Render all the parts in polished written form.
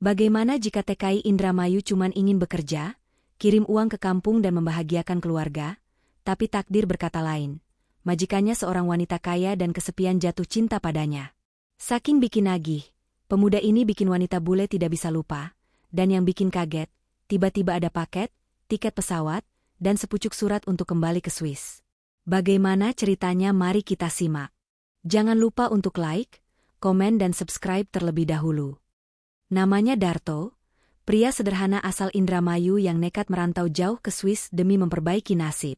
Bagaimana jika TKI Indramayu cuman ingin bekerja, kirim uang ke kampung dan membahagiakan keluarga, tapi takdir berkata lain. Majikannya seorang wanita kaya dan kesepian jatuh cinta padanya. Saking bikin nagih, pemuda ini bikin wanita bule tidak bisa lupa, dan yang bikin kaget, tiba-tiba ada paket, tiket pesawat, dan sepucuk surat untuk kembali ke Swiss. Bagaimana ceritanya, mari kita simak. Jangan lupa untuk like, komen dan subscribe terlebih dahulu. Namanya Darto, pria sederhana asal Indramayu yang nekat merantau jauh ke Swiss demi memperbaiki nasib.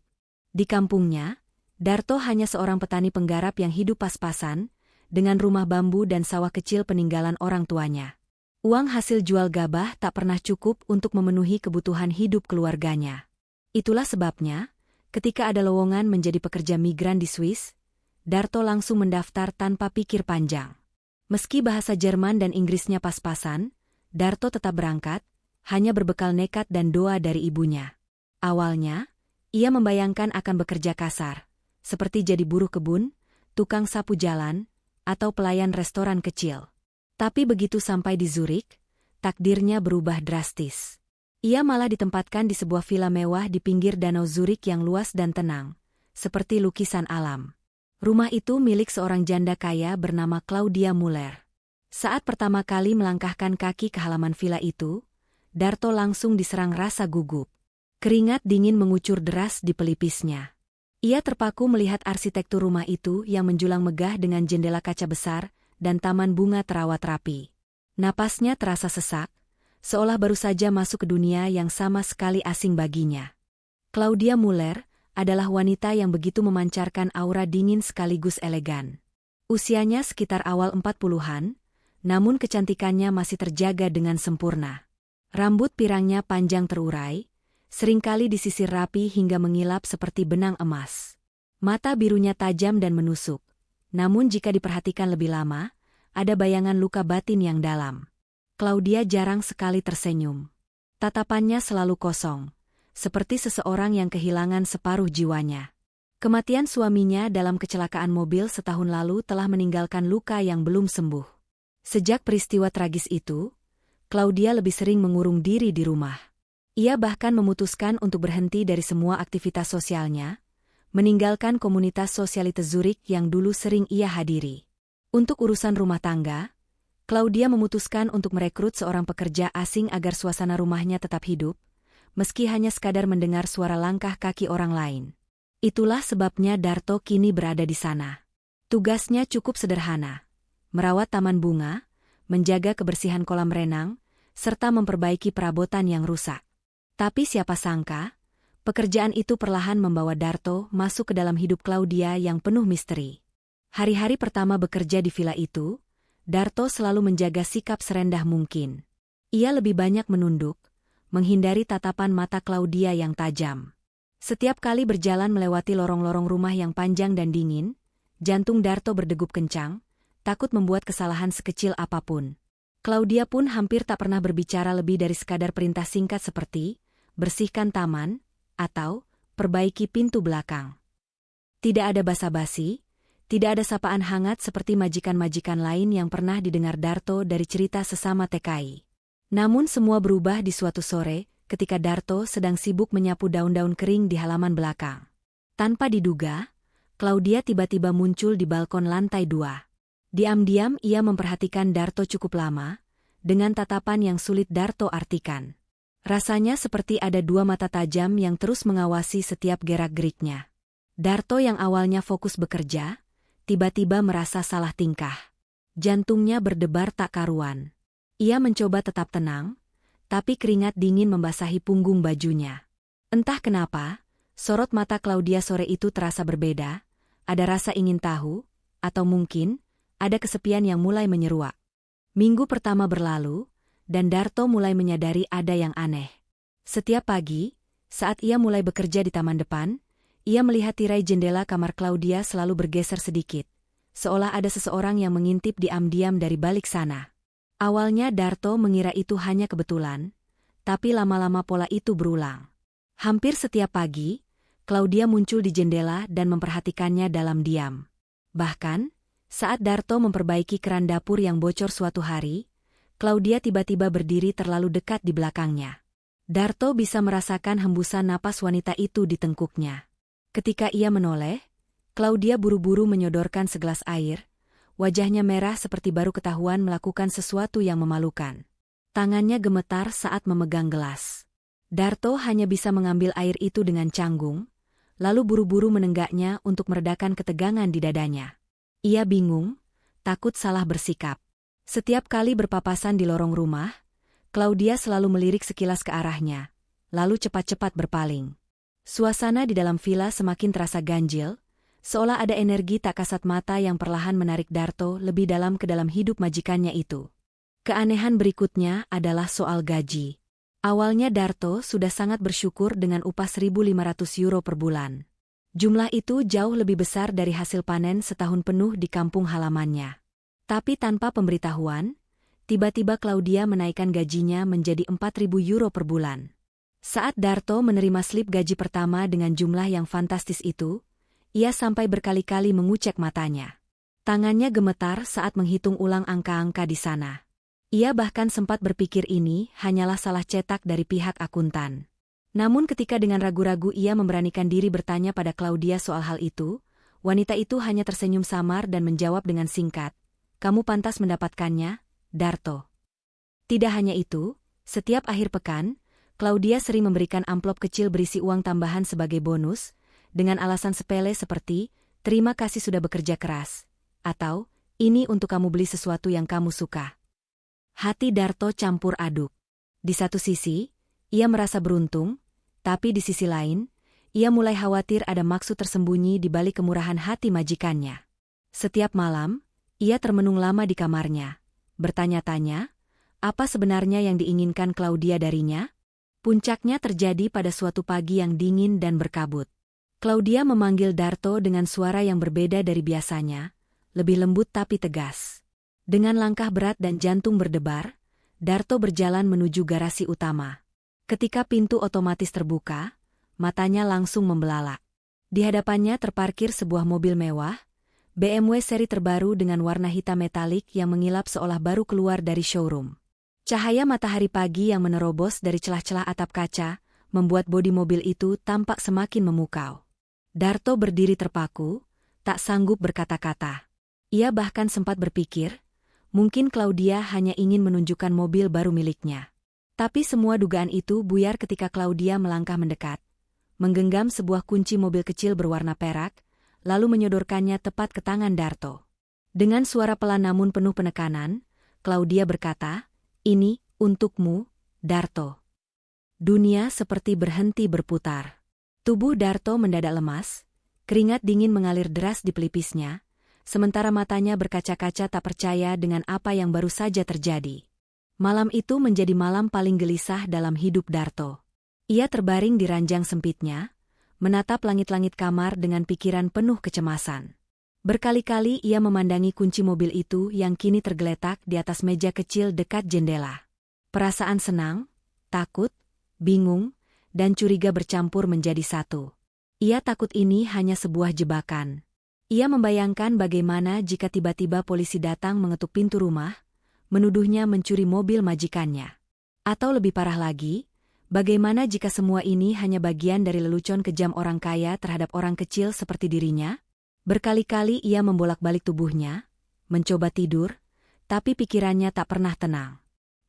Di kampungnya, Darto hanya seorang petani penggarap yang hidup pas-pasan, dengan rumah bambu dan sawah kecil peninggalan orang tuanya. Uang hasil jual gabah tak pernah cukup untuk memenuhi kebutuhan hidup keluarganya. Itulah sebabnya, ketika ada lowongan menjadi pekerja migran di Swiss, Darto langsung mendaftar tanpa pikir panjang. Meski bahasa Jerman dan Inggrisnya pas-pasan, Darto tetap berangkat, hanya berbekal nekat dan doa dari ibunya. Awalnya, ia membayangkan akan bekerja kasar, seperti jadi buruh kebun, tukang sapu jalan, atau pelayan restoran kecil. Tapi begitu sampai di Zurich, takdirnya berubah drastis. Ia malah ditempatkan di sebuah villa mewah di pinggir danau Zurich yang luas dan tenang, seperti lukisan alam. Rumah itu milik seorang janda kaya bernama Claudia Muller. Saat pertama kali melangkahkan kaki ke halaman villa itu, Darto langsung diserang rasa gugup. Keringat dingin mengucur deras di pelipisnya. Ia terpaku melihat arsitektur rumah itu yang menjulang megah dengan jendela kaca besar dan taman bunga terawat rapi. Napasnya terasa sesak, seolah baru saja masuk ke dunia yang sama sekali asing baginya. Claudia Muller adalah wanita yang begitu memancarkan aura dingin sekaligus elegan. Usianya sekitar awal 40-an, namun kecantikannya masih terjaga dengan sempurna. Rambut pirangnya panjang terurai, seringkali disisir rapi hingga mengilap seperti benang emas. Mata birunya tajam dan menusuk, namun jika diperhatikan lebih lama, ada bayangan luka batin yang dalam. Claudia jarang sekali tersenyum. Tatapannya selalu kosong, seperti seseorang yang kehilangan separuh jiwanya. Kematian suaminya dalam kecelakaan mobil setahun lalu telah meninggalkan luka yang belum sembuh. Sejak peristiwa tragis itu, Claudia lebih sering mengurung diri di rumah. Ia bahkan memutuskan untuk berhenti dari semua aktivitas sosialnya, meninggalkan komunitas sosialite Zurich yang dulu sering ia hadiri. Untuk urusan rumah tangga, Claudia memutuskan untuk merekrut seorang pekerja asing agar suasana rumahnya tetap hidup, meski hanya sekadar mendengar suara langkah kaki orang lain. Itulah sebabnya Darto kini berada di sana. Tugasnya cukup sederhana: merawat taman bunga, menjaga kebersihan kolam renang, serta memperbaiki perabotan yang rusak. Tapi siapa sangka, pekerjaan itu perlahan membawa Darto masuk ke dalam hidup Claudia yang penuh misteri. Hari-hari pertama bekerja di villa itu, Darto selalu menjaga sikap serendah mungkin. Ia lebih banyak menunduk, menghindari tatapan mata Claudia yang tajam. Setiap kali berjalan melewati lorong-lorong rumah yang panjang dan dingin, jantung Darto berdegup kencang, takut membuat kesalahan sekecil apapun. Claudia pun hampir tak pernah berbicara lebih dari sekadar perintah singkat seperti, bersihkan taman, atau, perbaiki pintu belakang. Tidak ada basa-basi, tidak ada sapaan hangat seperti majikan-majikan lain yang pernah didengar Darto dari cerita sesama TKI. Namun semua berubah di suatu sore, ketika Darto sedang sibuk menyapu daun-daun kering di halaman belakang. Tanpa diduga, Claudia tiba-tiba muncul di balkon lantai 2. Diam-diam ia memperhatikan Darto cukup lama, dengan tatapan yang sulit Darto artikan. Rasanya seperti ada dua mata tajam yang terus mengawasi setiap gerak-geriknya. Darto yang awalnya fokus bekerja, tiba-tiba merasa salah tingkah. Jantungnya berdebar tak karuan. Ia mencoba tetap tenang, tapi keringat dingin membasahi punggung bajunya. Entah kenapa, sorot mata Claudia sore itu terasa berbeda, ada rasa ingin tahu, atau mungkin, ada kesepian yang mulai menyeruak. Minggu pertama berlalu, dan Darto mulai menyadari ada yang aneh. Setiap pagi, saat ia mulai bekerja di taman depan, ia melihat tirai jendela kamar Claudia selalu bergeser sedikit, seolah ada seseorang yang mengintip diam-diam dari balik sana. Awalnya Darto mengira itu hanya kebetulan, tapi lama-lama pola itu berulang. Hampir setiap pagi, Claudia muncul di jendela dan memperhatikannya dalam diam. Bahkan, saat Darto memperbaiki keran dapur yang bocor suatu hari, Claudia tiba-tiba berdiri terlalu dekat di belakangnya. Darto bisa merasakan hembusan napas wanita itu di tengkuknya. Ketika ia menoleh, Claudia buru-buru menyodorkan segelas air. Wajahnya merah seperti baru ketahuan melakukan sesuatu yang memalukan. Tangannya gemetar saat memegang gelas. Darto hanya bisa mengambil air itu dengan canggung, lalu buru-buru menenggaknya untuk meredakan ketegangan di dadanya. Ia bingung, takut salah bersikap. Setiap kali berpapasan di lorong rumah, Claudia selalu melirik sekilas ke arahnya, lalu cepat-cepat berpaling. Suasana di dalam villa semakin terasa ganjil, seolah ada energi tak kasat mata yang perlahan menarik Darto lebih dalam ke dalam hidup majikannya itu. Keanehan berikutnya adalah soal gaji. Awalnya Darto sudah sangat bersyukur dengan upah 1.500 euro per bulan. Jumlah itu jauh lebih besar dari hasil panen setahun penuh di kampung halamannya. Tapi tanpa pemberitahuan, tiba-tiba Claudia menaikkan gajinya menjadi 4.000 euro per bulan. Saat Darto menerima slip gaji pertama dengan jumlah yang fantastis itu, ia sampai berkali-kali mengucek matanya. Tangannya gemetar saat menghitung ulang angka-angka di sana. Ia bahkan sempat berpikir ini hanyalah salah cetak dari pihak akuntan. Namun ketika dengan ragu-ragu ia memberanikan diri bertanya pada Claudia soal hal itu, wanita itu hanya tersenyum samar dan menjawab dengan singkat, "Kamu pantas mendapatkannya, Darto." Tidak hanya itu, setiap akhir pekan, Claudia sering memberikan amplop kecil berisi uang tambahan sebagai bonus, dengan alasan sepele seperti, "Terima kasih sudah bekerja keras," atau, "Ini untuk kamu beli sesuatu yang kamu suka." Hati Darto campur aduk. Di satu sisi, ia merasa beruntung, tapi di sisi lain, ia mulai khawatir ada maksud tersembunyi di balik kemurahan hati majikannya. Setiap malam, ia termenung lama di kamarnya, bertanya-tanya, apa sebenarnya yang diinginkan Claudia darinya? Puncaknya terjadi pada suatu pagi yang dingin dan berkabut. Claudia memanggil Darto dengan suara yang berbeda dari biasanya, lebih lembut tapi tegas. Dengan langkah berat dan jantung berdebar, Darto berjalan menuju garasi utama. Ketika pintu otomatis terbuka, matanya langsung membelalak. Di hadapannya terparkir sebuah mobil mewah, BMW seri terbaru dengan warna hitam metalik yang mengilap seolah baru keluar dari showroom. Cahaya matahari pagi yang menerobos dari celah-celah atap kaca, membuat bodi mobil itu tampak semakin memukau. Darto berdiri terpaku, tak sanggup berkata-kata. Ia bahkan sempat berpikir, mungkin Claudia hanya ingin menunjukkan mobil baru miliknya. Tapi semua dugaan itu buyar ketika Claudia melangkah mendekat, menggenggam sebuah kunci mobil kecil berwarna perak, lalu menyodorkannya tepat ke tangan Darto. Dengan suara pelan namun penuh penekanan, Claudia berkata, "Ini, untukmu, Darto." Dunia seperti berhenti berputar. Tubuh Darto mendadak lemas, keringat dingin mengalir deras di pelipisnya, sementara matanya berkaca-kaca tak percaya dengan apa yang baru saja terjadi. Malam itu menjadi malam paling gelisah dalam hidup Darto. Ia terbaring di ranjang sempitnya, menatap langit-langit kamar dengan pikiran penuh kecemasan. Berkali-kali ia memandangi kunci mobil itu yang kini tergeletak di atas meja kecil dekat jendela. Perasaan senang, takut, bingung, dan curiga bercampur menjadi satu. Ia takut ini hanya sebuah jebakan. Ia membayangkan bagaimana jika tiba-tiba polisi datang mengetuk pintu rumah, menuduhnya mencuri mobil majikannya. Atau lebih parah lagi, bagaimana jika semua ini hanya bagian dari lelucon kejam orang kaya terhadap orang kecil seperti dirinya? Berkali-kali ia membolak-balik tubuhnya, mencoba tidur, tapi pikirannya tak pernah tenang.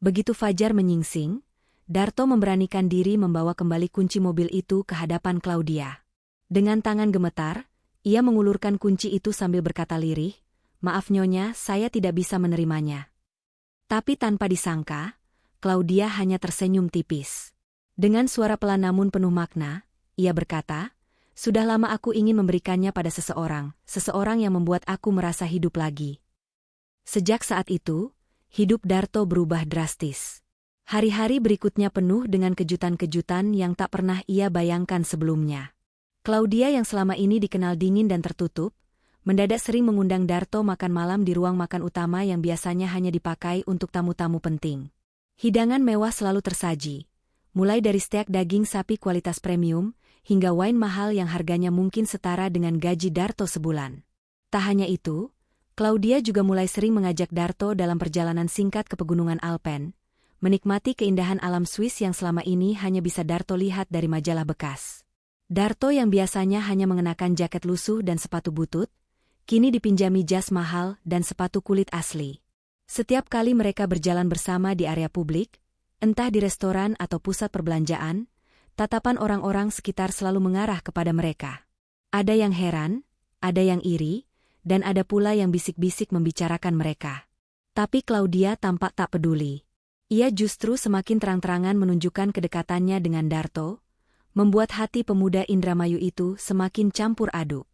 Begitu fajar menyingsing, Darto memberanikan diri membawa kembali kunci mobil itu ke hadapan Claudia. Dengan tangan gemetar, ia mengulurkan kunci itu sambil berkata lirih, "Maaf Nyonya, saya tidak bisa menerimanya." Tapi tanpa disangka, Claudia hanya tersenyum tipis. Dengan suara pelan namun penuh makna, ia berkata, "Sudah lama aku ingin memberikannya pada seseorang yang membuat aku merasa hidup lagi." Sejak saat itu, hidup Darto berubah drastis. Hari-hari berikutnya penuh dengan kejutan-kejutan yang tak pernah ia bayangkan sebelumnya. Claudia yang selama ini dikenal dingin dan tertutup, mendadak sering mengundang Darto makan malam di ruang makan utama yang biasanya hanya dipakai untuk tamu-tamu penting. Hidangan mewah selalu tersaji, mulai dari steak daging sapi kualitas premium, hingga wine mahal yang harganya mungkin setara dengan gaji Darto sebulan. Tak hanya itu, Claudia juga mulai sering mengajak Darto dalam perjalanan singkat ke pegunungan Alpen, menikmati keindahan alam Swiss yang selama ini hanya bisa Darto lihat dari majalah bekas. Darto yang biasanya hanya mengenakan jaket lusuh dan sepatu butut, kini dipinjami jas mahal dan sepatu kulit asli. Setiap kali mereka berjalan bersama di area publik, entah di restoran atau pusat perbelanjaan, tatapan orang-orang sekitar selalu mengarah kepada mereka. Ada yang heran, ada yang iri, dan ada pula yang bisik-bisik membicarakan mereka. Tapi Claudia tampak tak peduli. Ia justru semakin terang-terangan menunjukkan kedekatannya dengan Darto, membuat hati pemuda Indramayu itu semakin campur aduk.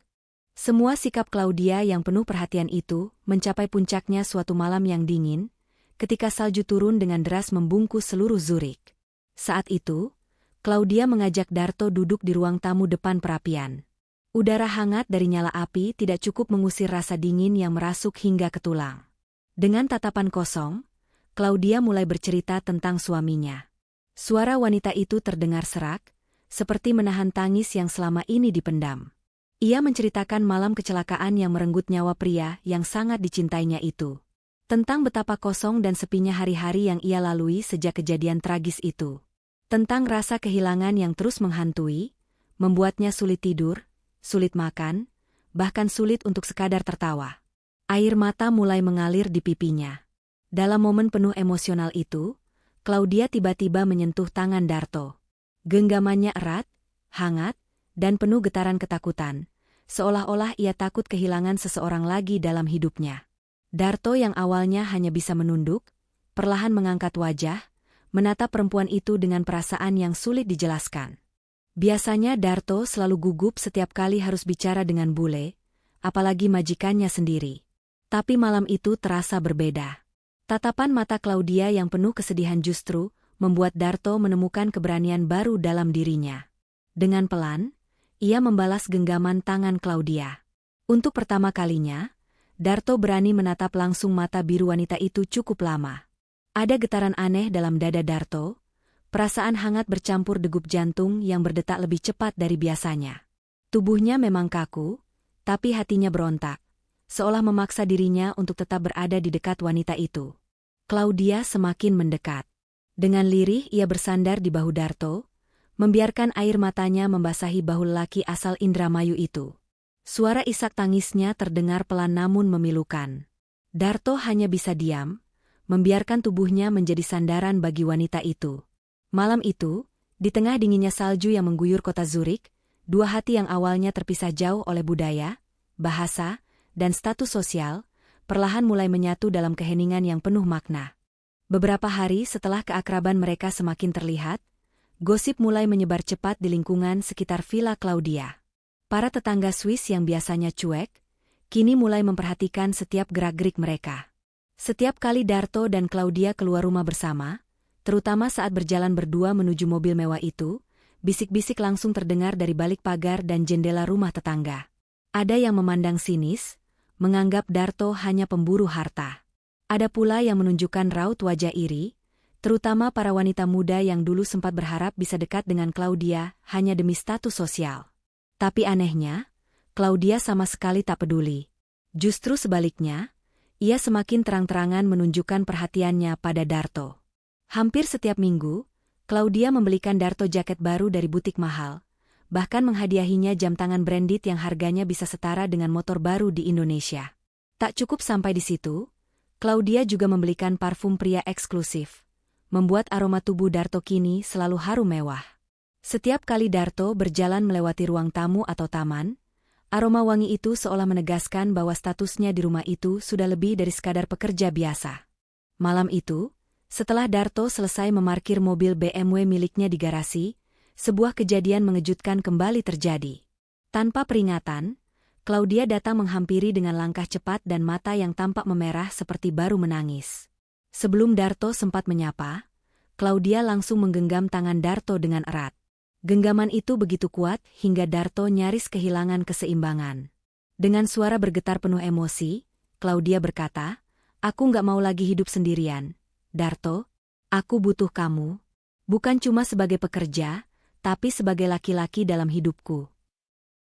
Semua sikap Claudia yang penuh perhatian itu mencapai puncaknya suatu malam yang dingin, ketika salju turun dengan deras membungkus seluruh Zurich. Saat itu, Claudia mengajak Darto duduk di ruang tamu depan perapian. Udara hangat dari nyala api tidak cukup mengusir rasa dingin yang merasuk hingga ke tulang. Dengan tatapan kosong, Claudia mulai bercerita tentang suaminya. Suara wanita itu terdengar serak, seperti menahan tangis yang selama ini dipendam. Ia menceritakan malam kecelakaan yang merenggut nyawa pria yang sangat dicintainya itu. Tentang betapa kosong dan sepinya hari-hari yang ia lalui sejak kejadian tragis itu. Tentang rasa kehilangan yang terus menghantui, membuatnya sulit tidur, sulit makan, bahkan sulit untuk sekadar tertawa. Air mata mulai mengalir di pipinya. Dalam momen penuh emosional itu, Claudia tiba-tiba menyentuh tangan Darto. Genggamannya erat, hangat, dan penuh getaran ketakutan. Seolah-olah ia takut kehilangan seseorang lagi dalam hidupnya. Darto yang awalnya hanya bisa menunduk, perlahan mengangkat wajah, menatap perempuan itu dengan perasaan yang sulit dijelaskan. Biasanya Darto selalu gugup setiap kali harus bicara dengan bule, apalagi majikannya sendiri. Tapi malam itu terasa berbeda. Tatapan mata Claudia yang penuh kesedihan justru membuat Darto menemukan keberanian baru dalam dirinya. Dengan pelan, ia membalas genggaman tangan Claudia. Untuk pertama kalinya, Darto berani menatap langsung mata biru wanita itu cukup lama. Ada getaran aneh dalam dada Darto, perasaan hangat bercampur degup jantung yang berdetak lebih cepat dari biasanya. Tubuhnya memang kaku, tapi hatinya berontak, seolah memaksa dirinya untuk tetap berada di dekat wanita itu. Claudia semakin mendekat. Dengan lirih ia bersandar di bahu Darto, membiarkan air matanya membasahi bahu lelaki asal Indramayu itu. Suara isak tangisnya terdengar pelan namun memilukan. Darto hanya bisa diam, membiarkan tubuhnya menjadi sandaran bagi wanita itu. Malam itu, di tengah dinginnya salju yang mengguyur kota Zurich, dua hati yang awalnya terpisah jauh oleh budaya, bahasa, dan status sosial, perlahan mulai menyatu dalam keheningan yang penuh makna. Beberapa hari setelah keakraban mereka semakin terlihat, gosip mulai menyebar cepat di lingkungan sekitar Villa Claudia. Para tetangga Swiss yang biasanya cuek, kini mulai memperhatikan setiap gerak-gerik mereka. Setiap kali Darto dan Claudia keluar rumah bersama, terutama saat berjalan berdua menuju mobil mewah itu, bisik-bisik langsung terdengar dari balik pagar dan jendela rumah tetangga. Ada yang memandang sinis, menganggap Darto hanya pemburu harta. Ada pula yang menunjukkan raut wajah iri, terutama para wanita muda yang dulu sempat berharap bisa dekat dengan Claudia hanya demi status sosial. Tapi anehnya, Claudia sama sekali tak peduli. Justru sebaliknya, ia semakin terang-terangan menunjukkan perhatiannya pada Darto. Hampir setiap minggu, Claudia membelikan Darto jaket baru dari butik mahal, bahkan menghadiahinya jam tangan branded yang harganya bisa setara dengan motor baru di Indonesia. Tak cukup sampai di situ, Claudia juga membelikan parfum pria eksklusif, membuat aroma tubuh Darto kini selalu harum mewah. Setiap kali Darto berjalan melewati ruang tamu atau taman, aroma wangi itu seolah menegaskan bahwa statusnya di rumah itu sudah lebih dari sekadar pekerja biasa. Malam itu, setelah Darto selesai memarkir mobil BMW miliknya di garasi, sebuah kejadian mengejutkan kembali terjadi. Tanpa peringatan, Claudia datang menghampiri dengan langkah cepat dan mata yang tampak memerah seperti baru menangis. Sebelum Darto sempat menyapa, Claudia langsung menggenggam tangan Darto dengan erat. Genggaman itu begitu kuat hingga Darto nyaris kehilangan keseimbangan. Dengan suara bergetar penuh emosi, Claudia berkata, "Aku nggak mau lagi hidup sendirian. Darto, aku butuh kamu. Bukan cuma sebagai pekerja, tapi sebagai laki-laki dalam hidupku."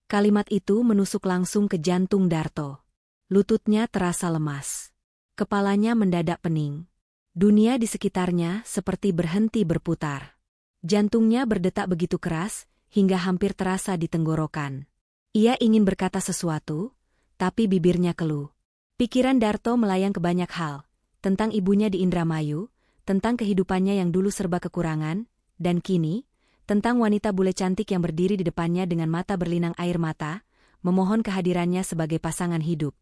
Kalimat itu menusuk langsung ke jantung Darto. Lututnya terasa lemas. Kepalanya mendadak pening. Dunia di sekitarnya seperti berhenti berputar. Jantungnya berdetak begitu keras, hingga hampir terasa di tenggorokan. Ia ingin berkata sesuatu, tapi bibirnya keluh. Pikiran Darto melayang ke banyak hal, tentang ibunya di Indramayu, tentang kehidupannya yang dulu serba kekurangan, dan kini, tentang wanita bule cantik yang berdiri di depannya dengan mata berlinang air mata, memohon kehadirannya sebagai pasangan hidup.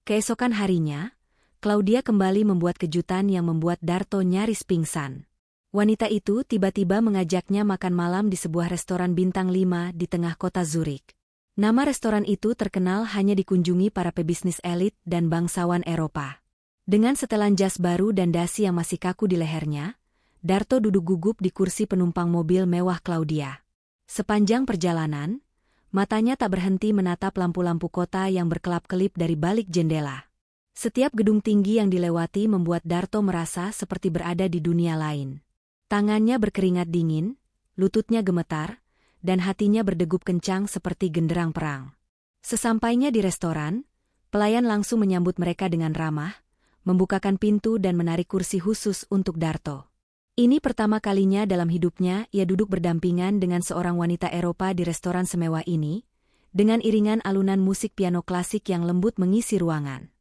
Keesokan harinya, Claudia kembali membuat kejutan yang membuat Darto nyaris pingsan. Wanita itu tiba-tiba mengajaknya makan malam di sebuah restoran bintang 5 di tengah kota Zurich. Nama restoran itu terkenal hanya dikunjungi para pebisnis elit dan bangsawan Eropa. Dengan setelan jas baru dan dasi yang masih kaku di lehernya, Darto duduk gugup di kursi penumpang mobil mewah Claudia. Sepanjang perjalanan, matanya tak berhenti menatap lampu-lampu kota yang berkelap-kelip dari balik jendela. Setiap gedung tinggi yang dilewati membuat Darto merasa seperti berada di dunia lain. Tangannya berkeringat dingin, lututnya gemetar, dan hatinya berdegup kencang seperti genderang perang. Sesampainya di restoran, pelayan langsung menyambut mereka dengan ramah, membukakan pintu dan menarik kursi khusus untuk Darto. Ini pertama kalinya dalam hidupnya ia duduk berdampingan dengan seorang wanita Eropa di restoran semewah ini, dengan iringan alunan musik piano klasik yang lembut mengisi ruangan.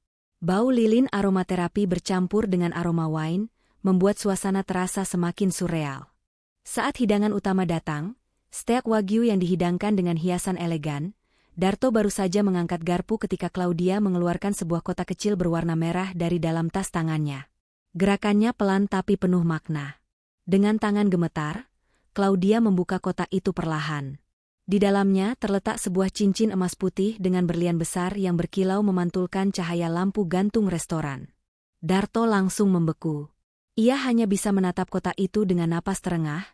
Bau lilin aromaterapi bercampur dengan aroma wine, membuat suasana terasa semakin surreal. Saat hidangan utama datang, steak wagyu yang dihidangkan dengan hiasan elegan, Darto baru saja mengangkat garpu ketika Claudia mengeluarkan sebuah kotak kecil berwarna merah dari dalam tas tangannya. Gerakannya pelan tapi penuh makna. Dengan tangan gemetar, Claudia membuka kotak itu perlahan. Di dalamnya terletak sebuah cincin emas putih dengan berlian besar yang berkilau memantulkan cahaya lampu gantung restoran. Darto langsung membeku. Ia hanya bisa menatap kotak itu dengan napas terengah,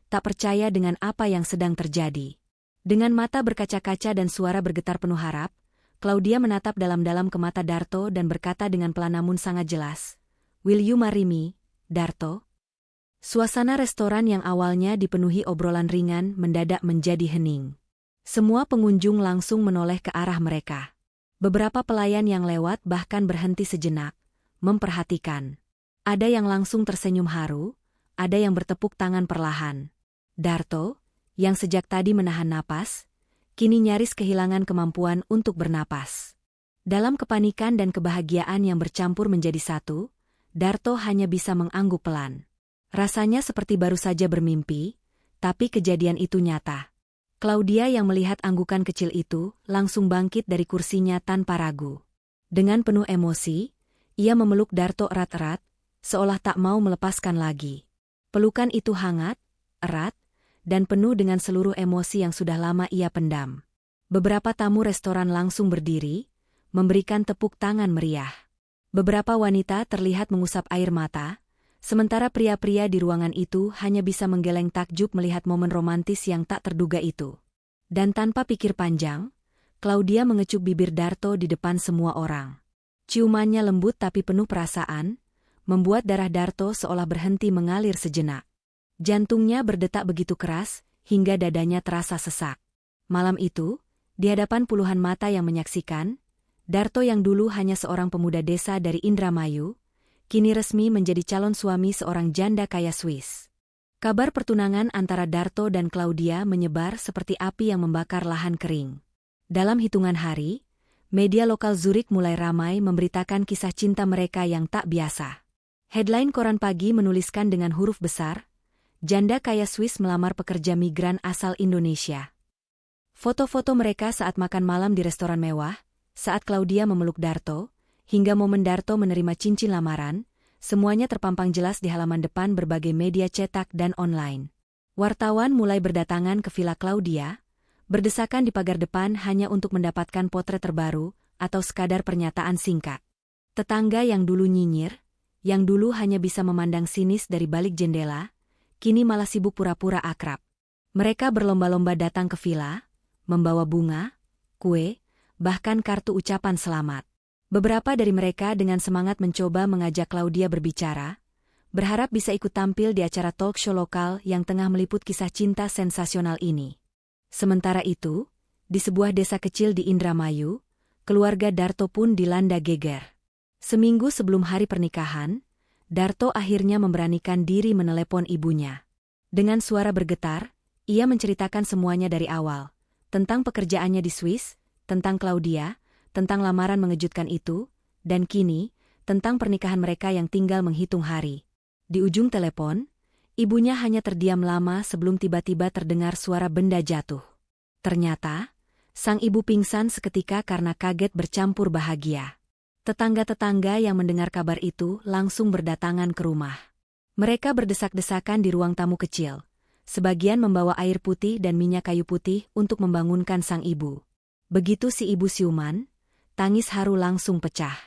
tak percaya dengan apa yang sedang terjadi. Dengan mata berkaca-kaca dan suara bergetar penuh harap, Claudia menatap dalam-dalam ke mata Darto dan berkata dengan pelan namun sangat jelas, "Will you marry me, Darto?" Suasana restoran yang awalnya dipenuhi obrolan ringan mendadak menjadi hening. Semua pengunjung langsung menoleh ke arah mereka. Beberapa pelayan yang lewat bahkan berhenti sejenak, memperhatikan. Ada yang langsung tersenyum haru, ada yang bertepuk tangan perlahan. Darto, yang sejak tadi menahan napas, kini nyaris kehilangan kemampuan untuk bernapas. Dalam kepanikan dan kebahagiaan yang bercampur menjadi satu, Darto hanya bisa mengangguk pelan. Rasanya seperti baru saja bermimpi, tapi kejadian itu nyata. Claudia yang melihat anggukan kecil itu langsung bangkit dari kursinya tanpa ragu. Dengan penuh emosi, ia memeluk Darto erat-erat, seolah tak mau melepaskan lagi. Pelukan itu hangat, erat, dan penuh dengan seluruh emosi yang sudah lama ia pendam. Beberapa tamu restoran langsung berdiri, memberikan tepuk tangan meriah. Beberapa wanita terlihat mengusap air mata, sementara pria-pria di ruangan itu hanya bisa menggeleng takjub melihat momen romantis yang tak terduga itu. Dan tanpa pikir panjang, Claudia mengecup bibir Darto di depan semua orang. Ciumannya lembut tapi penuh perasaan, membuat darah Darto seolah berhenti mengalir sejenak. Jantungnya berdetak begitu keras, hingga dadanya terasa sesak. Malam itu, di hadapan puluhan mata yang menyaksikan, Darto yang dulu hanya seorang pemuda desa dari Indramayu, kini resmi menjadi calon suami seorang janda kaya Swiss. Kabar pertunangan antara Darto dan Claudia menyebar seperti api yang membakar lahan kering. Dalam hitungan hari, media lokal Zurich mulai ramai memberitakan kisah cinta mereka yang tak biasa. Headline koran pagi menuliskan dengan huruf besar, "Janda kaya Swiss melamar pekerja migran asal Indonesia." Foto-foto mereka saat makan malam di restoran mewah, saat Claudia memeluk Darto, hingga momen Darto menerima cincin lamaran, semuanya terpampang jelas di halaman depan berbagai media cetak dan online. Wartawan mulai berdatangan ke Villa Claudia, berdesakan di pagar depan hanya untuk mendapatkan potret terbaru atau sekadar pernyataan singkat. Tetangga yang dulu nyinyir, yang dulu hanya bisa memandang sinis dari balik jendela, kini malah sibuk pura-pura akrab. Mereka berlomba-lomba datang ke villa, membawa bunga, kue, bahkan kartu ucapan selamat. Beberapa dari mereka dengan semangat mencoba mengajak Claudia berbicara, berharap bisa ikut tampil di acara talk show lokal yang tengah meliput kisah cinta sensasional ini. Sementara itu, di sebuah desa kecil di Indramayu, keluarga Darto pun dilanda geger. Seminggu sebelum hari pernikahan, Darto akhirnya memberanikan diri menelepon ibunya. Dengan suara bergetar, ia menceritakan semuanya dari awal. Tentang pekerjaannya di Swiss, tentang Claudia, tentang lamaran mengejutkan itu, dan kini, tentang pernikahan mereka yang tinggal menghitung hari. Di ujung telepon, ibunya hanya terdiam lama sebelum tiba-tiba terdengar suara benda jatuh. Ternyata, sang ibu pingsan seketika karena kaget bercampur bahagia. Tetangga-tetangga yang mendengar kabar itu langsung berdatangan ke rumah. Mereka berdesak-desakan di ruang tamu kecil. Sebagian membawa air putih dan minyak kayu putih untuk membangunkan sang ibu. Begitu si ibu siuman, tangis haru langsung pecah.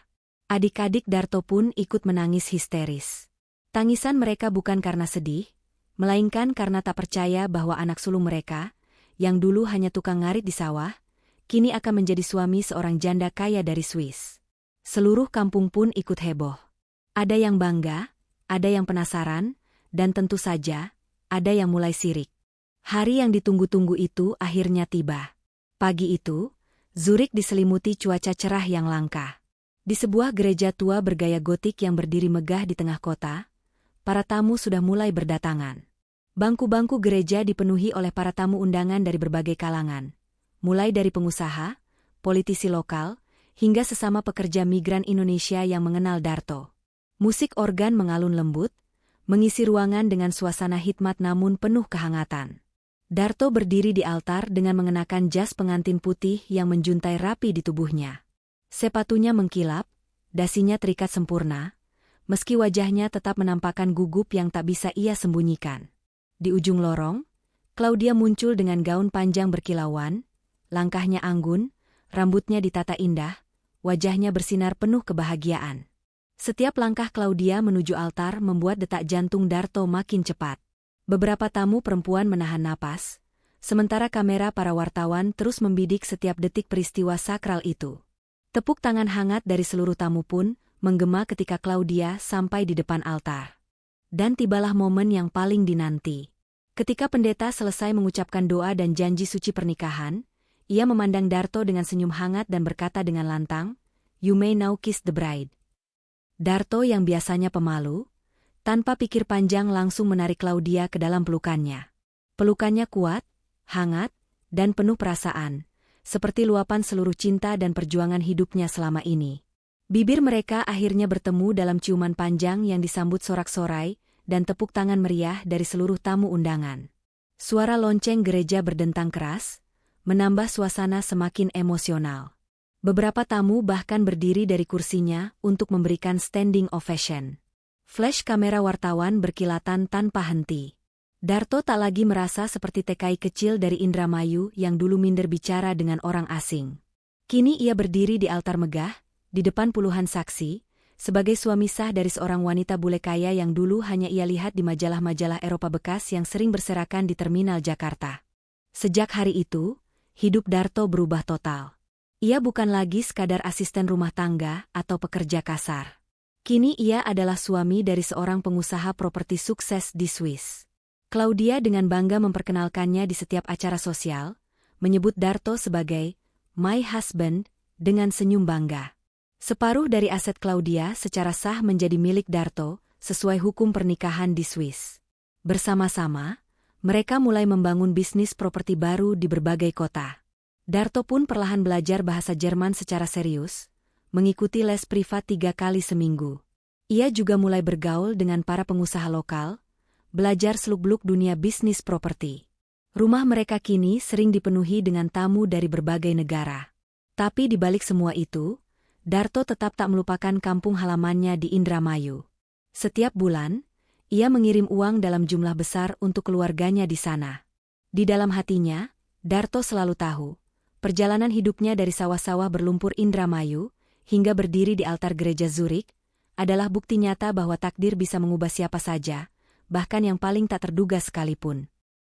Adik-adik Darto pun ikut menangis histeris. Tangisan mereka bukan karena sedih, melainkan karena tak percaya bahwa anak sulung mereka, yang dulu hanya tukang ngarit di sawah, kini akan menjadi suami seorang janda kaya dari Swiss. Seluruh kampung pun ikut heboh. Ada yang bangga, ada yang penasaran, dan tentu saja, ada yang mulai sirik. Hari yang ditunggu-tunggu itu akhirnya tiba. Pagi itu, Zurich diselimuti cuaca cerah yang langka. Di sebuah gereja tua bergaya gotik yang berdiri megah di tengah kota, para tamu sudah mulai berdatangan. Bangku-bangku gereja dipenuhi oleh para tamu undangan dari berbagai kalangan, mulai dari pengusaha, politisi lokal, hingga sesama pekerja migran Indonesia yang mengenal Darto. Musik organ mengalun lembut, mengisi ruangan dengan suasana hikmat namun penuh kehangatan. Darto berdiri di altar dengan mengenakan jas pengantin putih yang menjuntai rapi di tubuhnya. Sepatunya mengkilap, dasinya terikat sempurna, meski wajahnya tetap menampakkan gugup yang tak bisa ia sembunyikan. Di ujung lorong, Claudia muncul dengan gaun panjang berkilauan, langkahnya anggun, rambutnya ditata indah, wajahnya bersinar penuh kebahagiaan. Setiap langkah Claudia menuju altar membuat detak jantung Darto makin cepat. Beberapa tamu perempuan menahan napas, sementara kamera para wartawan terus membidik setiap detik peristiwa sakral itu. Tepuk tangan hangat dari seluruh tamu pun menggema ketika Claudia sampai di depan altar. Dan tibalah momen yang paling dinanti. Ketika pendeta selesai mengucapkan doa dan janji suci pernikahan, ia memandang Darto dengan senyum hangat dan berkata dengan lantang, "You may now kiss the bride." Darto yang biasanya pemalu, tanpa pikir panjang langsung menarik Claudia ke dalam pelukannya. Pelukannya kuat, hangat, dan penuh perasaan, seperti luapan seluruh cinta dan perjuangan hidupnya selama ini. Bibir mereka akhirnya bertemu dalam ciuman panjang yang disambut sorak-sorai dan tepuk tangan meriah dari seluruh tamu undangan. Suara lonceng gereja berdentang keras, menambah suasana semakin emosional. Beberapa tamu bahkan berdiri dari kursinya untuk memberikan standing ovation. Flash kamera wartawan berkilatan tanpa henti. Darto tak lagi merasa seperti TKI kecil dari Indramayu yang dulu minder bicara dengan orang asing. Kini ia berdiri di altar megah, di depan puluhan saksi, sebagai suami sah dari seorang wanita bule kaya yang dulu hanya ia lihat di majalah-majalah Eropa bekas yang sering berserakan di terminal Jakarta. Sejak hari itu, hidup Darto berubah total. Ia bukan lagi sekadar asisten rumah tangga atau pekerja kasar. Kini ia adalah suami dari seorang pengusaha properti sukses di Swiss. Claudia dengan bangga memperkenalkannya di setiap acara sosial, menyebut Darto sebagai "my husband" dengan senyum bangga. Separuh dari aset Claudia secara sah menjadi milik Darto, sesuai hukum pernikahan di Swiss. Bersama-sama, mereka mulai membangun bisnis properti baru di berbagai kota. Darto pun perlahan belajar bahasa Jerman secara serius, mengikuti les privat 3 kali seminggu. Ia juga mulai bergaul dengan para pengusaha lokal, belajar seluk-beluk dunia bisnis properti. Rumah mereka kini sering dipenuhi dengan tamu dari berbagai negara. Tapi di balik semua itu, Darto tetap tak melupakan kampung halamannya di Indramayu. Setiap bulan, ia mengirim uang dalam jumlah besar untuk keluarganya di sana. Di dalam hatinya, Darto selalu tahu, perjalanan hidupnya dari sawah-sawah berlumpur Indramayu, hingga berdiri di altar gereja Zurich, adalah bukti nyata bahwa takdir bisa mengubah siapa saja, bahkan yang paling tak terduga sekalipun.